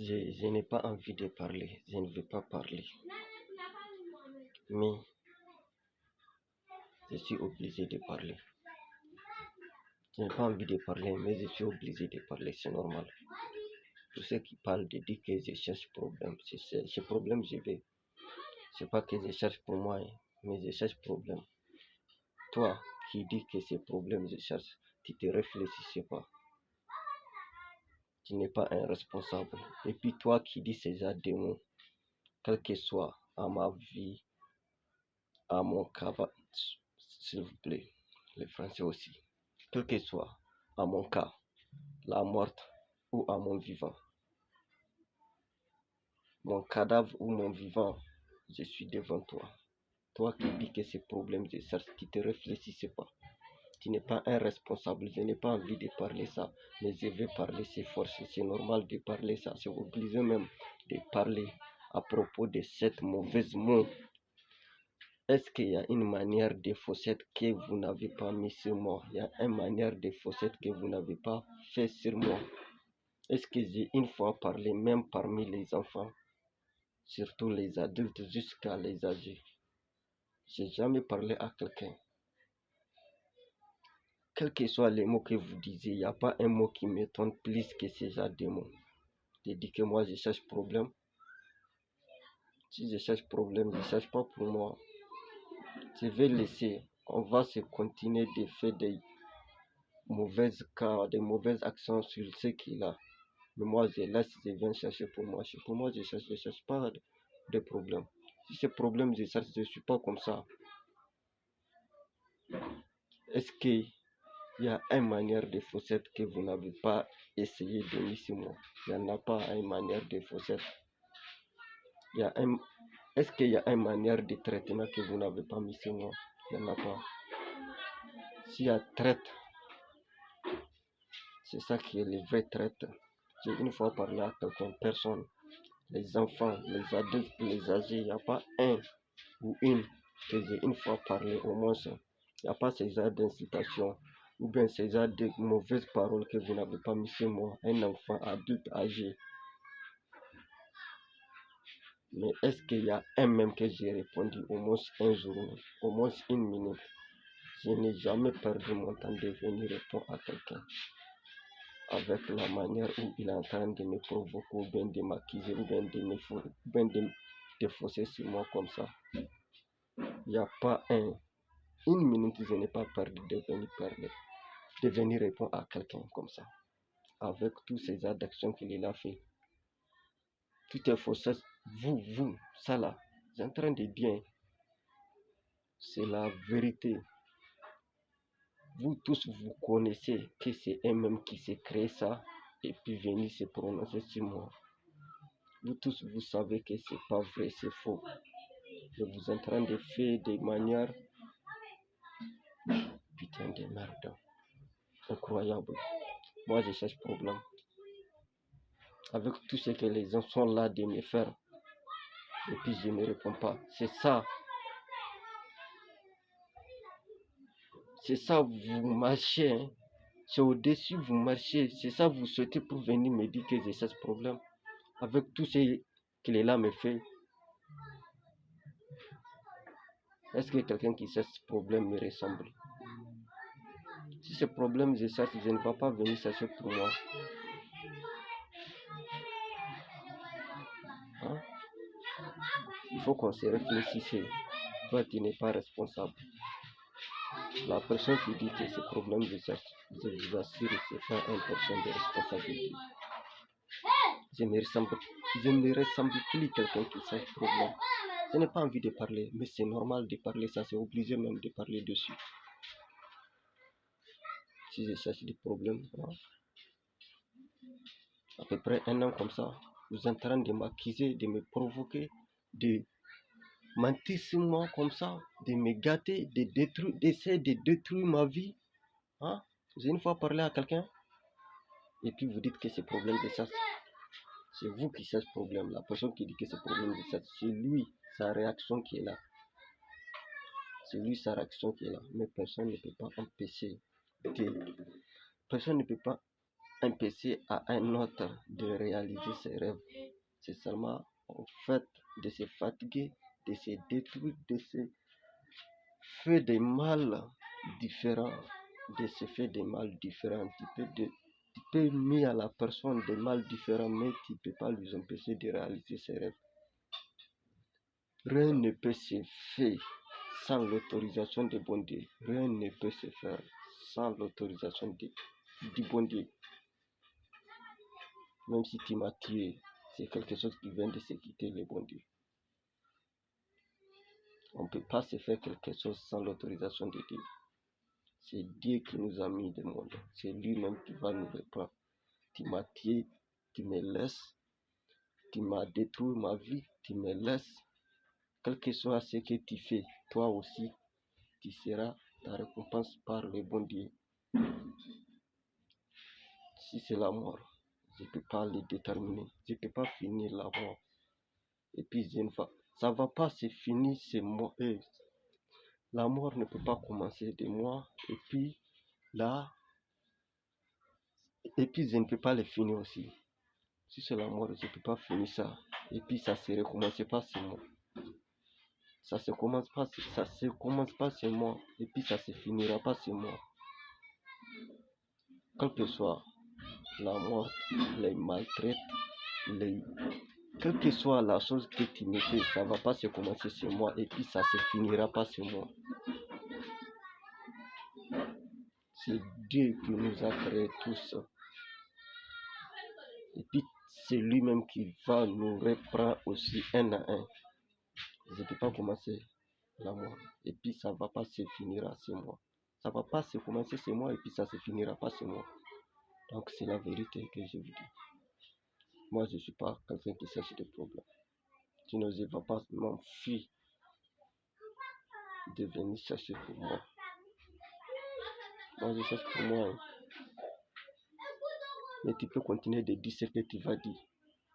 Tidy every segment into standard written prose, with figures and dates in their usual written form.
Je n'ai pas envie de parler, je ne veux pas parler. Mais je suis obligé de parler. Je n'ai pas envie de parler, mais je suis obligé de parler, c'est normal. Tous ceux qui parlent de dire que je cherche problème, ce problème je vais. C'est pas que je cherche pour moi, mais je cherche problème. Toi qui dis que ce problème je cherche, tu te réfléchis pas. Tu n'es pas un responsable. Et puis toi qui dis ces genre de mots, quel que soit à ma vie, à mon cas, s'il vous plaît, les Français aussi, quel que soit à mon cas, la morte ou à mon vivant, mon cadavre ou mon vivant, je suis devant toi. Toi qui dis que ces problèmes, je cherche, qui te réfléchissent pas. Tu n'es pas un responsable, je n'ai pas envie de parler ça, mais je vais parler, c'est forcé, c'est normal de parler ça, c'est obligé même de parler à propos de cette mauvaise mot. Est-ce qu'il y a une manière de faussettes que vous n'avez pas mis sur moi? Il y a une manière de faussettes que vous n'avez pas fait sur moi. Est-ce que j'ai une fois parlé même parmi les enfants, surtout les adultes jusqu'à les âgés? J'ai jamais parlé à quelqu'un. Quels que soient les mots que vous disiez, il n'y a pas un mot qui m'étonne plus que ces genre de mots. Je dis que moi je cherche problème. Si je cherche problème, je ne cherche pas pour moi. Je vais laisser. On va se continuer de faire des mauvaises cas, des mauvaises actions sur ce qu'il a. Mais moi je laisse, je viens chercher pour moi. Pour moi je cherche pas de problème. Si c'est problème, je cherche, je ne suis pas comme ça. Est-ce qu'il y a une manière de faussettes que vous n'avez pas essayé de mettre sur moi? Il n'y en a pas une manière de faussettes. Est-ce qu'il y a une manière de traitement que vous n'avez pas mis sur moi? Il n'y en a pas. S'il y a traite, c'est ça qui est le vrai traite. J'ai une fois parlé à quelqu'un, personne. Les enfants, les adultes, les âgés, il n'y a pas un ou une que j'ai une fois parlé au moins. Il n'y a pas ces genres d'incitation ou bien ces genres de mauvaises paroles que vous n'avez pas mis sur moi. Un enfant adulte âgé. Mais est-ce qu'il y a un même que j'ai répondu au moins un jour, au moins une minute? Je n'ai jamais perdu mon temps de venir répondre à quelqu'un avec la manière où il est en train de me provoquer ou bien de m'accuser ou bien de défausser sur moi comme ça. Il n'y a pas une minute, je n'ai pas perdu de venir parler, de venir répondre à quelqu'un comme ça, avec tous ces actes d'action qu'il a fait. Tout est faussé. Vous, ça là, j'ai en train de dire, c'est la vérité. Vous tous, vous connaissez que c'est eux-mêmes qui s'est créé ça et puis venir se prononcer sur moi. Vous tous, vous savez que c'est pas vrai, c'est faux. Et vous êtes en train de faire des manières, putain de merde, incroyable. Moi, je cherche problème. Avec tout ce que les gens sont là de me faire, et puis je ne réponds pas. C'est ça, vous marchez. Hein. C'est au-dessus, vous marchez. C'est ça, vous souhaitez pour venir me dire que j'ai ce problème. Avec tout ce qu'il est là me fait. Est-ce que quelqu'un qui cherche ce problème me ressemble? Si ce problème je cherche, je ne vais pas venir chercher pour moi. Hein? Il faut qu'on se réfléchisse. Toi, tu n'es pas responsable. La personne qui dit que ce problème je cherche, je vous assure, c'est pas une personne de responsabilité. Je ne ressemble plus quelqu'un qui cherche ce problème. Je n'ai pas envie de parler, mais c'est normal de parler ça, c'est obligé même de parler dessus. Si je cherche des problèmes, hein, à peu près un an comme ça, vous êtes en train de m'accuser, de me provoquer, de mentir sur moi comme ça, de me gâter, d'essayer de détruire ma vie. Hein? J'ai une fois parlé à quelqu'un, et puis vous dites que c'est problème de ça. C'est vous qui cherchez problème. La personne qui dit que c'est problème de ça, c'est lui, sa réaction qui est là. C'est lui, sa réaction qui est là. Mais personne ne peut pas empêcher. Personne ne peut pas empêcher à un autre de réaliser ses rêves. C'est seulement au fait de se fatiguer, de se détruire, de se faire des mal différents, de se faire des mal différents. Tu peux mettre à la personne des mal différents, mais tu ne peux pas lui empêcher de réaliser ses rêves. Rien ne peut se faire sans l'autorisation de bon Dieu. Rien ne peut se faire sans l'autorisation du bon Dieu. Même si tu m'as tué, c'est quelque chose qui vient de se quitter le bon Dieu. On ne peut pas se faire quelque chose sans l'autorisation de Dieu. C'est Dieu qui nous a mis au monde. C'est lui-même qui va nous reprendre. Tu m'as tué, tu me laisses. Tu m'as détruit ma vie, tu me laisses. Quel que soit ce que tu fais, toi aussi, tu seras ta récompense par le bon Dieu. Si c'est la mort, je ne peux pas le déterminer. Je ne peux pas finir la mort. Et puis, ça ne va pas se finir, c'est moi. La mort ne peut pas commencer de moi. Et puis, là, je ne peux pas le finir aussi. Si c'est la mort, je ne peux pas finir ça. Et puis, ça ne se recommence pas, c'est moi. Ça se commence pas, c'est moi. Et puis, ça se finira pas, c'est moi. Quelle que soit la mort, les maltraite, quelle que soit la chose que tu me fais, ça ne va pas se commencer sur moi et puis ça se finira pas sur moi. C'est Dieu qui nous a créés tous. Et puis c'est lui-même qui va nous reprendre aussi un à un. Je ne peux pas commencer la mort et puis ça ne va pas se finira sur moi. Ça ne va pas se commencer sur moi et puis ça se finira pas sur moi. Donc c'est la vérité que je vous dis. Moi je ne suis pas quelqu'un qui cherche des problèmes. Sinon je ne vais pas m'enfuir de venir chercher pour moi. Moi je cherche pour moi. Mais tu peux continuer de dire ce que tu vas dire,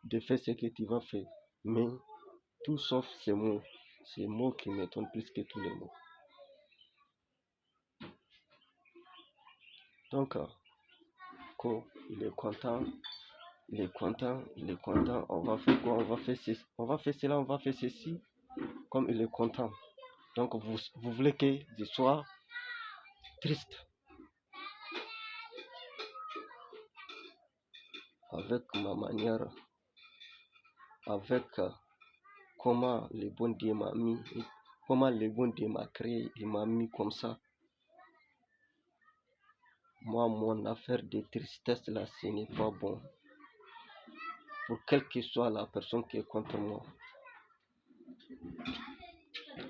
de faire ce que tu vas faire. Mais tout sauf ces mots. Ces mots qui m'étonnent plus que tous les mots. Donc, il est content. On va faire quoi? On va faire cela, on va faire ceci. Comme il est content. Donc, vous voulez que je sois triste. Avec ma manière, avec comment le bon Dieu m'a mis, comment le bon Dieu m'a créé, il m'a mis comme ça. Moi, mon affaire de tristesse là, ce n'est pas bon. Pour quelle que soit la personne qui est contre moi,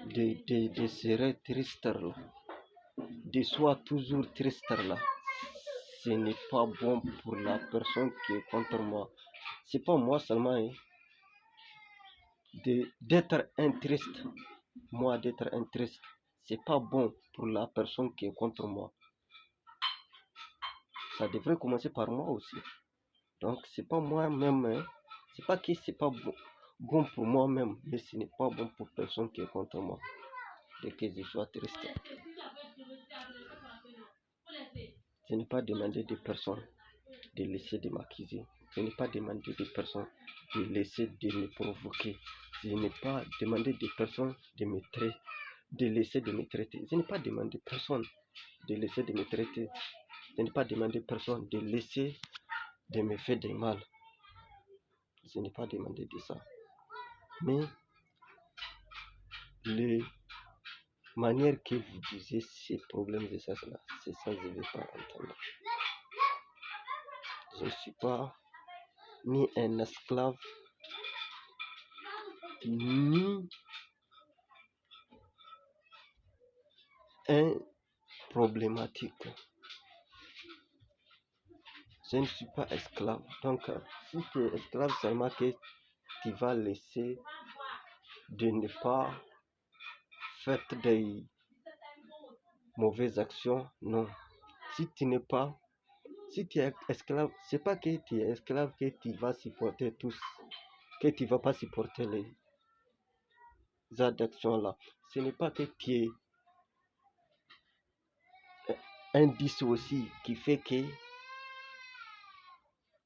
de serait triste là, de soit toujours triste là, ce n'est pas bon pour la personne qui est contre moi. C'est pas moi seulement, hein, d'être un triste. Moi, d'être un triste, c'est pas bon pour la personne qui est contre moi. Ça devrait commencer par moi aussi. Donc, c'est pas moi-même, hein. C'est pas que c'est pas bon pour moi-même, mais ce n'est pas bon pour personne qui est contre moi. Dès que je sois triste. Je n'ai pas demandé de personne de laisser de m'accuser. Je n'ai pas demandé de personne de laisser de me provoquer. Je n'ai pas demandé de personne de laisser de me traiter. Je n'ai pas demandé personne de laisser de me traiter. Je n'ai pas demandé personne de laisser de me faire du mal. Je n'ai pas demandé de ça. Mais les manières que vous disiez ces problèmes de ça, c'est ça que je ne vais pas entendre. Je ne suis pas ni un esclave, ni un problématique. Je ne suis pas esclave. Donc, si tu es esclave, seulement que tu vas laisser de ne pas faire des mauvaises actions. Non. Si tu es esclave, c'est pas que tu es esclave que tu vas supporter tous, que tu vas pas supporter les actions là. Ce n'est pas que tu es un indice aussi qui fait que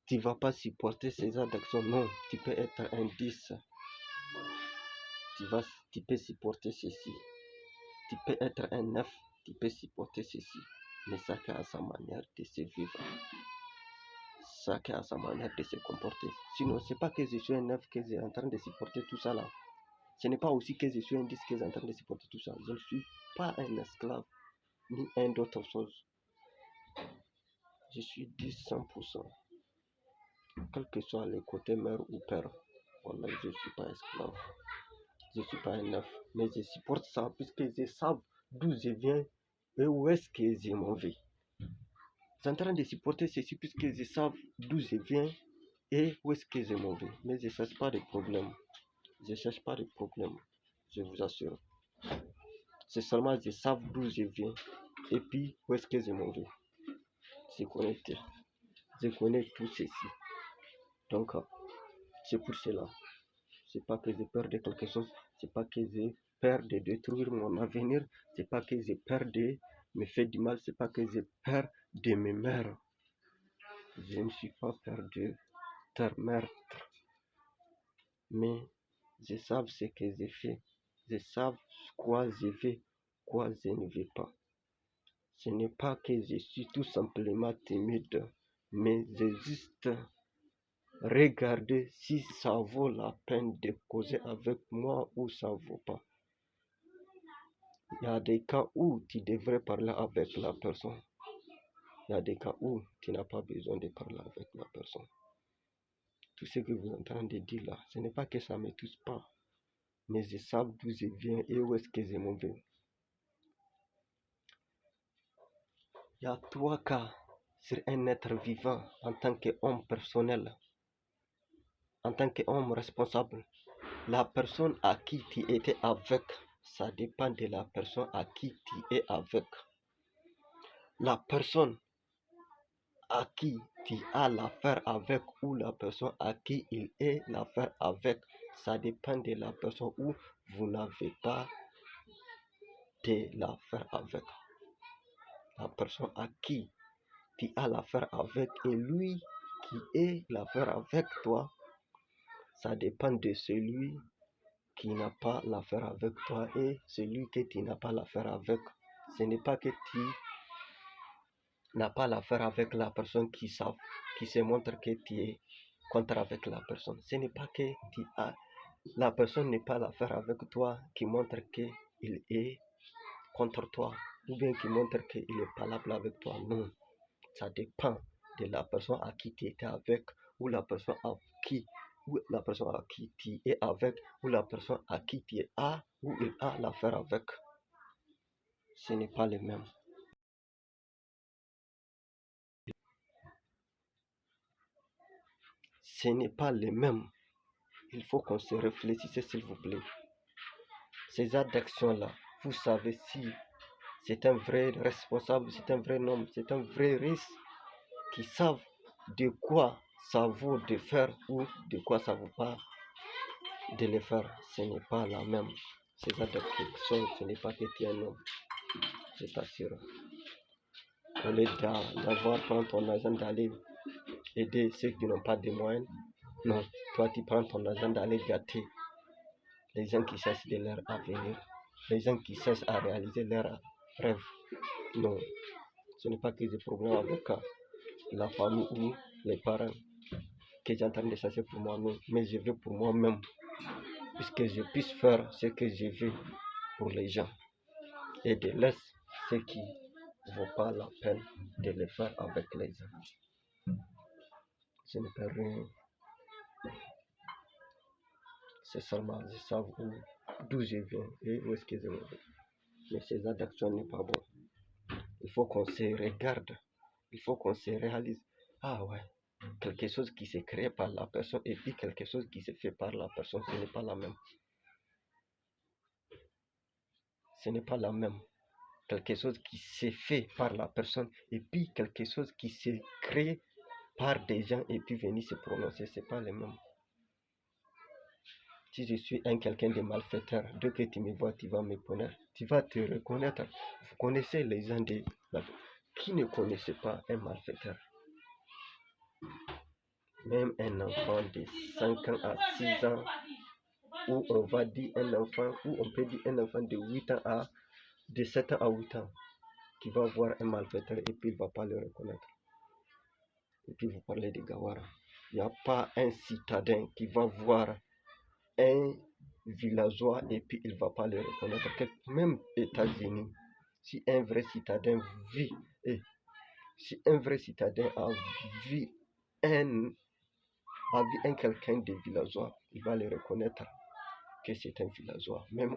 tu ne vas pas supporter ces genres d'action. Non, tu peux être un 10. Tu peux supporter ceci. Tu peux être un 9. Tu peux supporter ceci. Mais chacun a sa manière de se vivre. Chacun a sa manière de se comporter. Sinon, ce n'est pas que je suis un 9 que je suis en train de supporter tout ça là. Ce n'est pas aussi que je suis un 10 que je suis en train de supporter tout ça. Je ne suis pas un esclave ni un d'autre chose. Je suis 10 100%. Quel que soit le côté mère ou père. Voilà, je ne suis pas esclave. Je ne suis pas un 9. Mais je supporte ça puisque je sais d'où je viens et où est-ce que je m'en vais. Je suis en train de supporter ceci puisque je sais d'où je viens et où est-ce que je m'en vais. Mais je ne cherche pas de problème. Je ne cherche pas de problème. Je vous assure. C'est seulement je sais d'où je viens et puis où est-ce que je m'en vais. Je connais tout ceci. Donc, c'est pour cela. C'est pas que j'ai peur de quelque chose. C'est pas que j'ai peur de détruire mon avenir. C'est pas que j'ai peur de me faire du mal. C'est pas que j'ai peur de me meurtre. Je ne suis pas peur de te meurtre. Mais je sais ce que j'ai fait. Je sais quoi je veux, quoi je ne veux pas. Ce n'est pas que je suis tout simplement timide, mais je juste regarder si ça vaut la peine de causer avec moi ou ça ne vaut pas. Il y a des cas où tu devrais parler avec la personne. Il y a des cas où tu n'as pas besoin de parler avec la personne. Tout ce que vous êtes en train de dire là, ce n'est pas que ça ne me touche pas, mais je sais d'où je viens et où est-ce que je m'en vais. Il y a 3 cas sur un être vivant en tant qu'homme personnel, en tant qu'homme responsable. La personne à qui tu étais avec, ça dépend de la personne à qui tu es avec. La personne à qui tu as l'affaire avec ou la personne à qui il est l'affaire avec, ça dépend de la personne où vous n'avez pas de l'affaire avec. La personne à qui tu as l'affaire avec et lui qui est l'affaire avec toi, ça dépend de celui qui n'a pas l'affaire avec toi et celui que tu n'as pas l'affaire avec. Ce n'est pas que tu n'as pas l'affaire avec la personne qui se montre que tu es contre avec la personne. Ce n'est pas que la personne n'est pas l'affaire avec toi qui montre qu'il est contre toi ou bien qui montre qu'il est palpable avec toi. Non, ça dépend de la personne à qui tu étais avec ou la personne à qui tu es avec ou la personne à qui tu as ou il a l'affaire avec. Ce n'est pas le même. Ce n'est pas le même. Il faut qu'on se réfléchisse, s'il vous plaît. Ces actes d'action-là, vous savez si c'est un vrai responsable, c'est un vrai homme, c'est un vrai risque qui savent de quoi ça vaut de faire ou de quoi ça ne vaut pas de le faire. Ce n'est pas la même. Ces actes d'action, ce n'est pas que tu es un homme. Je t'assure. Au lieu d'avoir prendre ton argent d'aller aider ceux qui n'ont pas de moyens, non, toi tu prends ton argent d'aller gâter les gens qui cherchent de leur avenir, les gens qui cherchent à réaliser leurs rêves. Non, ce n'est pas que j'ai problème avec la famille ou les parents que j'ai en train de chercher pour moi, non, mais je veux pour moi-même, puisque je puisse faire ce que je veux pour les gens et de laisser ce qui ne vaut pas la peine de le faire avec les gens. Je ne peux rien. C'est seulement je sais d'où je viens et où est-ce que je vais. Mais ces actes d'action n'est pas bon. Il faut qu'on se regarde. Il faut qu'on se réalise. Ah ouais, quelque chose qui s'est créé par la personne et puis quelque chose qui s'est fait par la personne, ce n'est pas la même. Ce n'est pas la même. Quelque chose qui s'est fait par la personne et puis quelque chose qui s'est créé par des gens et puis venir se prononcer, ce n'est pas le même. Si je suis quelqu'un de malfaiteur, dès que tu me vois, tu vas me connaître. Tu vas te reconnaître. Vous connaissez les gens qui ne connaissent pas un malfaiteur. Même un enfant de 5 ans à 6 ans, ou on va dire un enfant, ou on peut dire un enfant de 8 ans à de 7 ans à 8 ans, qui va voir un malfaiteur et puis il ne va pas le reconnaître. Et puis vous parlez de Gawara. Il n'y a pas un citadin qui va voir un villageois et puis il ne va pas le reconnaître. Même États-Unis, si un vrai citadin vit, et si un vrai citadin a vu un quelqu'un de villageois, il va le reconnaître que c'est un villageois. Même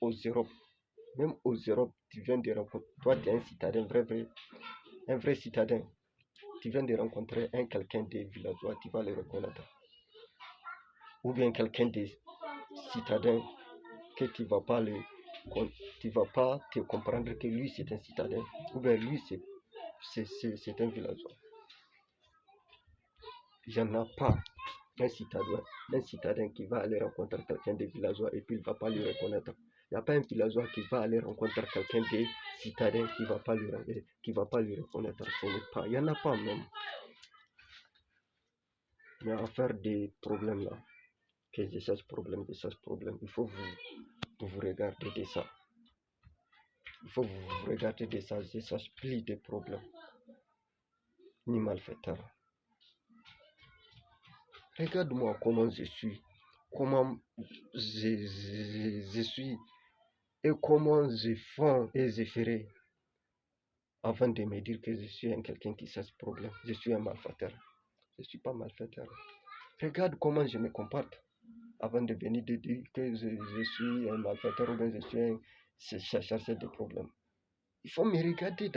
aux Europes, tu viens de rencontrer, toi tu es un citadin, un vrai citadin, tu viens de rencontrer quelqu'un de villageois, tu vas le reconnaître. Ou bien quelqu'un de citadin que tu vas pas te comprendre que lui c'est un citadin, ou bien lui c'est un villageois. Il n'y en a pas un citadin qui va aller rencontrer quelqu'un de villageois et puis il ne va pas lui reconnaître. Il n'y a pas un villageois qui va aller rencontrer quelqu'un de citadin qui ne va pas lui reconnaître. Ce n'est pas. Il n'y en a pas même. Mais à faire des problèmes là, que je cherche problème, il faut vous regarder de ça. Il faut vous regarder de ça, je cherche plus de problèmes, ni malfaiteur. Regarde-moi comment je suis, comment je suis et comment je fais et je ferai avant de me dire que je suis quelqu'un qui cherche problème. Je suis un malfaiteur. Je ne suis pas malfaiteur. Regarde comment je me comporte avant de venir de dire que je suis un malfaiteur ou bien je suis un chercheur de problèmes. Il faut me regarder